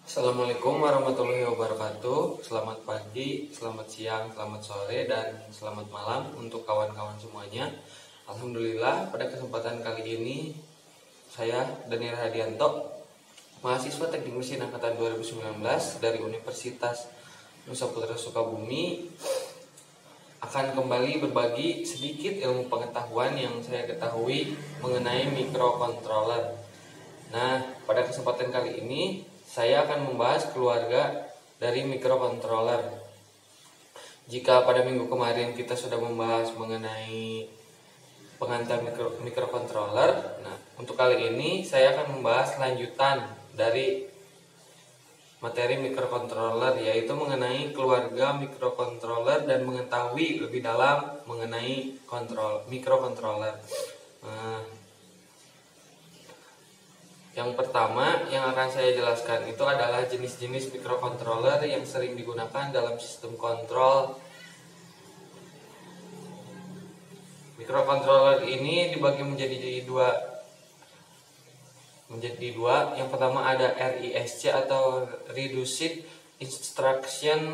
Assalamualaikum warahmatullahi wabarakatuh. Selamat pagi, selamat siang, selamat sore, dan selamat malam untuk kawan-kawan semuanya. Alhamdulillah, pada kesempatan kali ini saya Daniel Hadianto, mahasiswa Teknik Mesin angkatan 2019 dari Universitas Nusa Putra Sukabumi, akan kembali berbagi sedikit ilmu pengetahuan yang saya ketahui mengenai microcontroller. Nah, pada kesempatan kali ini saya akan membahas keluarga dari microcontroller. Jika pada minggu kemarin kita sudah membahas mengenai pengantar microcontroller, nah untuk kali ini saya akan membahas lanjutan dari materi microcontroller, yaitu mengenai keluarga microcontroller dan mengetahui lebih dalam mengenai microcontroller. Yang pertama yang akan saya jelaskan itu adalah jenis-jenis microcontroller yang sering digunakan dalam sistem kontrol. Microcontroller ini dibagi menjadi dua. Yang pertama ada RISC atau Reduced Instruction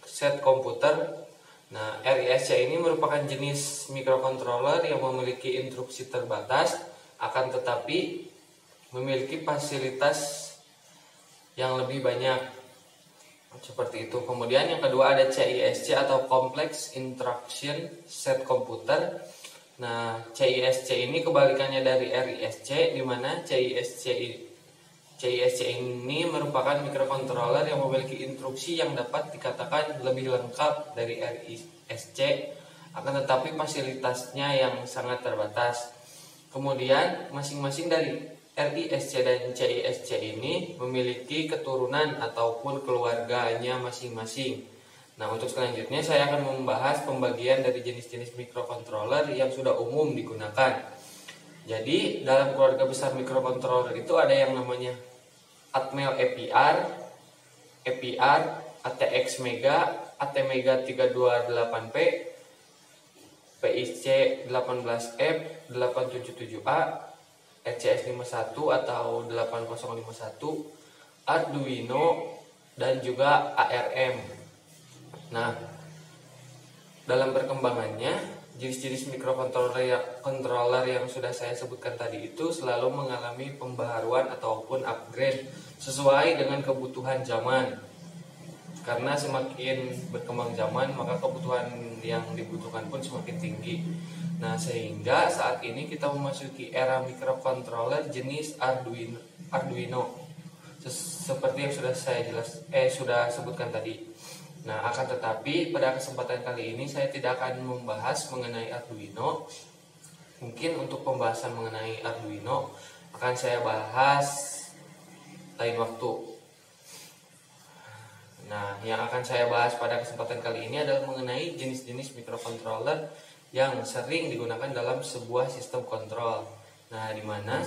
Set Computer. Nah, RISC ini merupakan jenis microcontroller yang memiliki instruksi terbatas, akan tetapi memiliki fasilitas yang lebih banyak, seperti itu. Kemudian yang kedua ada CISC atau Complex Instruction Set Computer. Nah, CISC ini kebalikannya dari RISC, di mana CISC ini merupakan microcontroller yang memiliki instruksi yang dapat dikatakan lebih lengkap dari RISC, akan tetapi fasilitasnya yang sangat terbatas. Kemudian masing-masing dari RISC dan CISC ini memiliki keturunan ataupun keluarganya masing-masing. Nah, untuk selanjutnya saya akan membahas pembagian dari jenis-jenis microcontroller yang sudah umum digunakan. Jadi, dalam keluarga besar microcontroller itu ada yang namanya Atmel EPR, ATX Mega, ATmega 328P, PIC 18F, 877A, RCS 51 atau 8051, Arduino, dan juga ARM. Nah, dalam perkembangannya, jenis-jenis microcontroller yang sudah saya sebutkan tadi itu selalu mengalami pembaharuan ataupun upgrade sesuai dengan kebutuhan zaman. Karena semakin berkembang zaman, maka kebutuhan yang dibutuhkan pun semakin tinggi. Nah, sehingga saat ini kita memasuki era microcontroller jenis Arduino. Seperti yang sudah saya sudah sebutkan tadi. Nah, akan tetapi pada kesempatan kali ini saya tidak akan membahas mengenai Arduino. Mungkin untuk pembahasan mengenai Arduino akan saya bahas lain waktu. Nah, yang akan saya bahas pada kesempatan kali ini adalah mengenai jenis-jenis microcontroller yang sering digunakan dalam sebuah sistem kontrol. Nah, di mana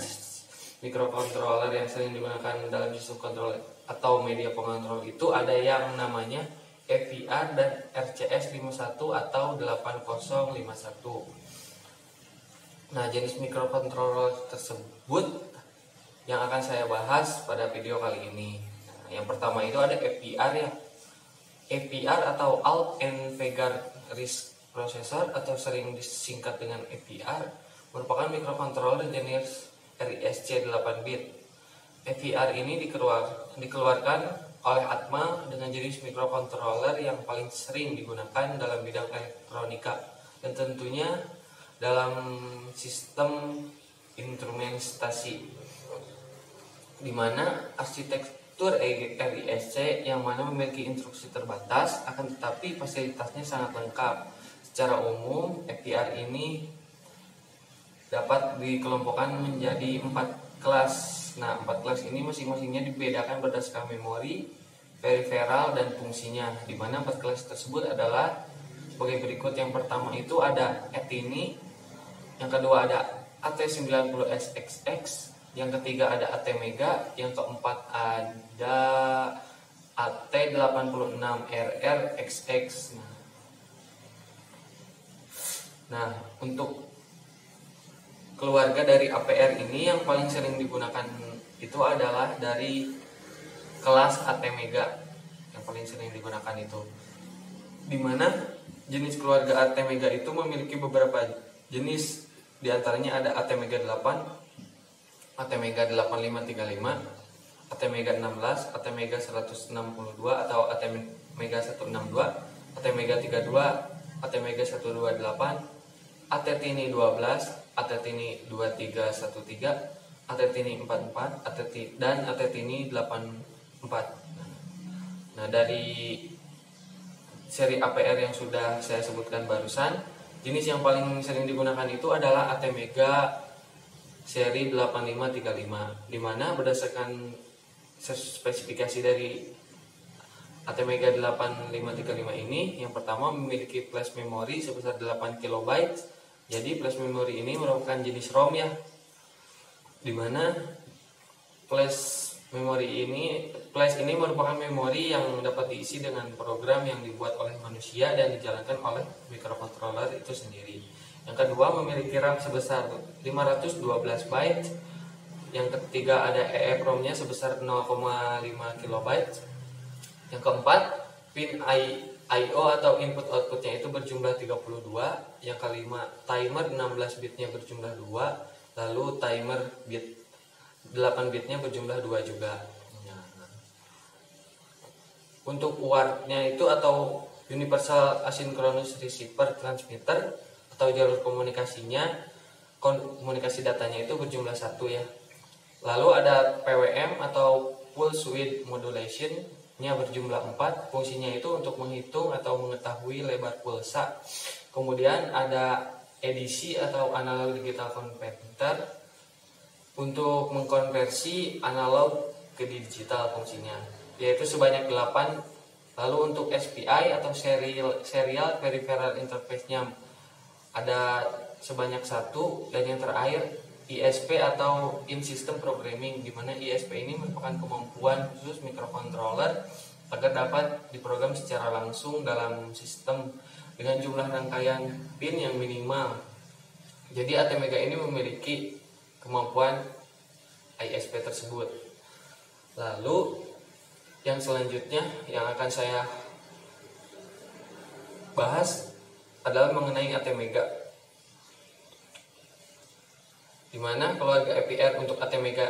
microcontroller yang sering digunakan dalam sistem kontrol atau media pengontrol itu ada yang namanya EPR dan RCS 51 atau 8051. Nah, jenis microcontroller tersebut yang akan saya bahas pada video kali ini. Nah, yang pertama itu ada EPR ya. EPR atau Alt and Vegar RISC Processor atau sering disingkat dengan EPR merupakan microcontroller jenis RISC 8-bit. EPR ini dikeluarkan oleh Atmel dengan jenis microcontroller yang paling sering digunakan dalam bidang elektronika dan tentunya dalam sistem instrumentasi, di mana arsitektur RISC yang mana memiliki instruksi terbatas, akan tetapi fasilitasnya sangat lengkap. Secara umum, EPR ini dapat dikelompokkan menjadi 4 kelas. Nah, 4 kelas ini masing-masingnya dibedakan berdasarkan memori, peripheral, dan fungsinya, di mana 4 kelas tersebut adalah sebagai berikut. Yang pertama itu ada ATini, yang kedua ada AT90SXX, yang ketiga ada ATmega, yang keempat ada AT86RRXX. Nah, untuk keluarga dari APR ini yang paling sering digunakan itu adalah dari kelas ATmega yang paling sering digunakan itu, dimana jenis keluarga ATmega itu memiliki beberapa jenis, diantaranya ada ATmega 8, ATmega 8535, ATmega 16, ATmega 162 atau ATmega 162, ATmega 32, ATmega 128, ATtini 12, ATtini 2313, ATtini 44, dan ATtini 84. Nah, dari seri APR yang sudah saya sebutkan barusan, jenis yang paling sering digunakan itu adalah ATmega seri 8535, di mana berdasarkan spesifikasi dari ATmega 8535 ini, yang pertama memiliki flash memory sebesar 8 KB. Jadi flash memory ini merupakan jenis ROM ya, di mana flash ini merupakan memori yang dapat diisi dengan program yang dibuat oleh manusia dan dijalankan oleh microcontroller itu sendiri. Yang kedua memiliki RAM sebesar 512 byte. Yang ketiga ada EEPROM-nya sebesar 0,5 KB. Yang keempat, pin I/O atau input outputnya itu berjumlah 32. Yang kelima, timer 16 bitnya berjumlah 2. Lalu timer 8 bitnya berjumlah 2 juga. Untuk UART-nya itu atau Universal Asynchronous Receiver Transmitter atau jalur komunikasi datanya itu berjumlah 1 ya. Lalu ada PWM atau Pulse Width Modulation-nya berjumlah 4. Fungsinya itu untuk menghitung atau mengetahui lebar pulsa. Kemudian ada ADC atau Analog Digital Converter untuk mengkonversi analog ke digital fungsinya, yaitu sebanyak 8. Lalu untuk SPI atau Serial Peripheral Interface-nya ada sebanyak 1. Dan yang terakhir ISP atau In System Programming, di mana ISP ini merupakan kemampuan khusus microcontroller agar dapat diprogram secara langsung dalam sistem dengan jumlah rangkaian pin yang minimal. Jadi ATmega ini memiliki kemampuan ISP tersebut. Lalu yang selanjutnya yang akan saya bahas adalah mengenai ATmega, di mana keluarga APR untuk ATmega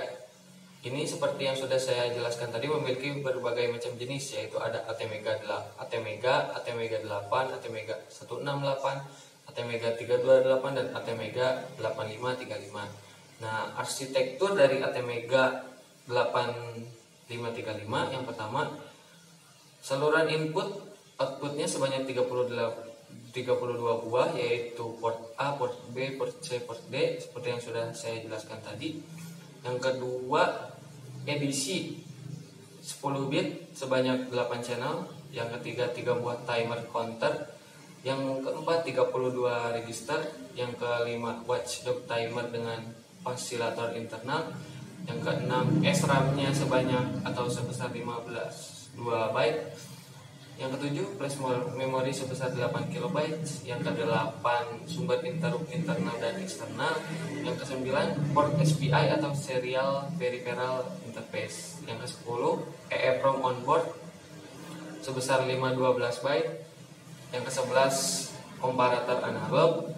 ini seperti yang sudah saya jelaskan tadi memiliki berbagai macam jenis, yaitu ada ATmega 8, ATmega 168, ATmega 328 dan ATmega 8535. Nah, arsitektur dari ATmega 8535 yang pertama, saluran input outputnya sebanyak 32 buah, yaitu port A, port B, port C, port D, seperti yang sudah saya jelaskan tadi. Yang kedua, ADC 10 bit sebanyak 8 channel. Yang ketiga, 3 buah timer counter. Yang keempat, 32 register. Yang kelima, watchdog timer dengan oscillator internal. Yang keenam, SRAM-nya sebanyak atau sebesar 2 byte. Yang ketujuh, flash memory sebesar 8 KB. Yang kedelapan, sumber interrupt internal dan eksternal. Yang kesembilan, port SPI atau Serial Peripheral Interface. Yang ke-10, EEPROM onboard sebesar 512 byte. Yang ke-11, komparator analog.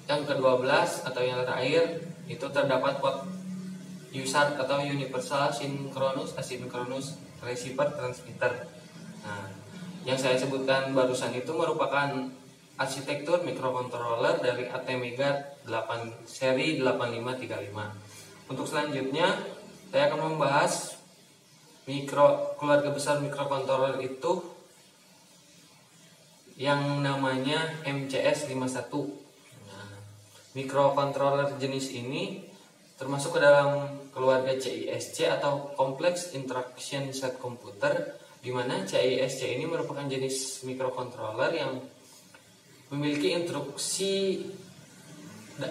Yang ke-12 atau yang terakhir itu terdapat port USART atau Universal Asynchronous Receiver Transmitter. Nah, yang saya sebutkan barusan itu merupakan arsitektur microcontroller dari ATmega 8 seri 8535. Untuk selanjutnya saya akan membahas keluarga besar microcontroller itu yang namanya MCS 51. Microcontroller jenis ini termasuk ke dalam keluarga CISC atau Complex Instruction Set Computer, di mana CISC ini merupakan jenis microcontroller yang memiliki instruksi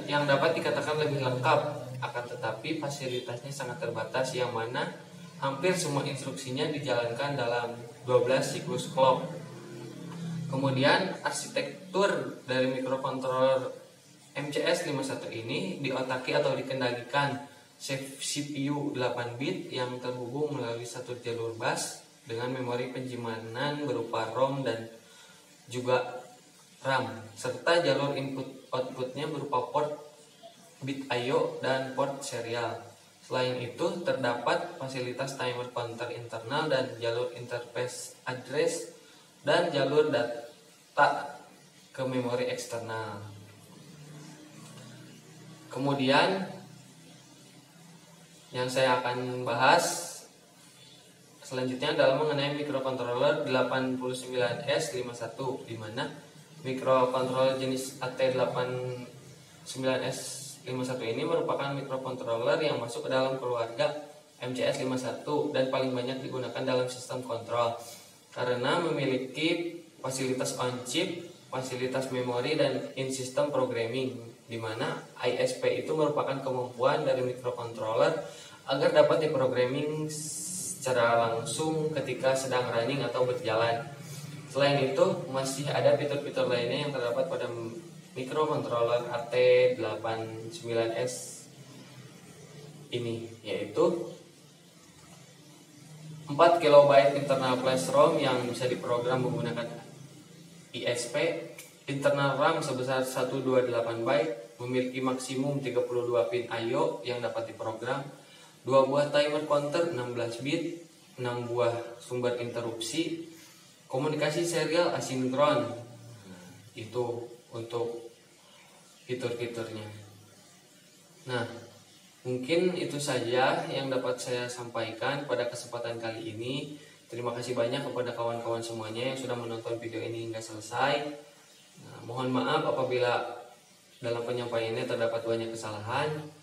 yang dapat dikatakan lebih lengkap, akan tetapi fasilitasnya sangat terbatas, yang mana hampir semua instruksinya dijalankan dalam 12 siklus clock. Kemudian arsitektur dari microcontroller MCS 51 ini diotaki atau dikendalikan CPU 8 bit yang terhubung melalui satu jalur bus dengan memori penyimpanan berupa ROM dan juga RAM, serta jalur input-outputnya berupa port bit I/O dan port serial. Selain itu, terdapat fasilitas timer counter internal dan jalur interface address dan jalur data ke memori eksternal. Kemudian yang saya akan bahas selanjutnya adalah mengenai microcontroller 89S51, di mana microcontroller jenis AT89S51 ini merupakan microcontroller yang masuk ke dalam keluarga MCS51 dan paling banyak digunakan dalam sistem kontrol karena memiliki fasilitas on-chip, fasilitas memori, dan in-system programming, di mana ISP itu merupakan kemampuan dari microcontroller agar dapat diprogramming secara langsung ketika sedang running atau berjalan. Selain itu, masih ada fitur-fitur lainnya yang terdapat pada microcontroller AT89S ini, yaitu 4 KB internal flash ROM yang bisa diprogram menggunakan ISP, internal RAM sebesar 128 byte, memiliki maksimum 32 pin I/O yang dapat diprogram, 2 buah timer counter 16 bit, 6 buah sumber interupsi, komunikasi serial asinkron. Itu untuk fitur-fiturnya. Nah, mungkin itu saja yang dapat saya sampaikan pada kesempatan kali ini. Terima kasih banyak kepada kawan-kawan semuanya yang sudah menonton video ini hingga selesai. Nah, mohon maaf apabila dalam penyampaiannya terdapat banyak kesalahan.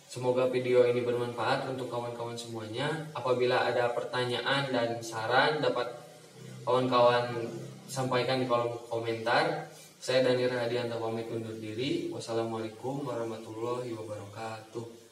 Semoga video ini bermanfaat untuk kawan-kawan semuanya. Apabila ada pertanyaan dan saran, dapat kawan-kawan sampaikan di kolom komentar. Saya Dani Rahadianto pamit undur diri. Wassalamualaikum warahmatullahi wabarakatuh.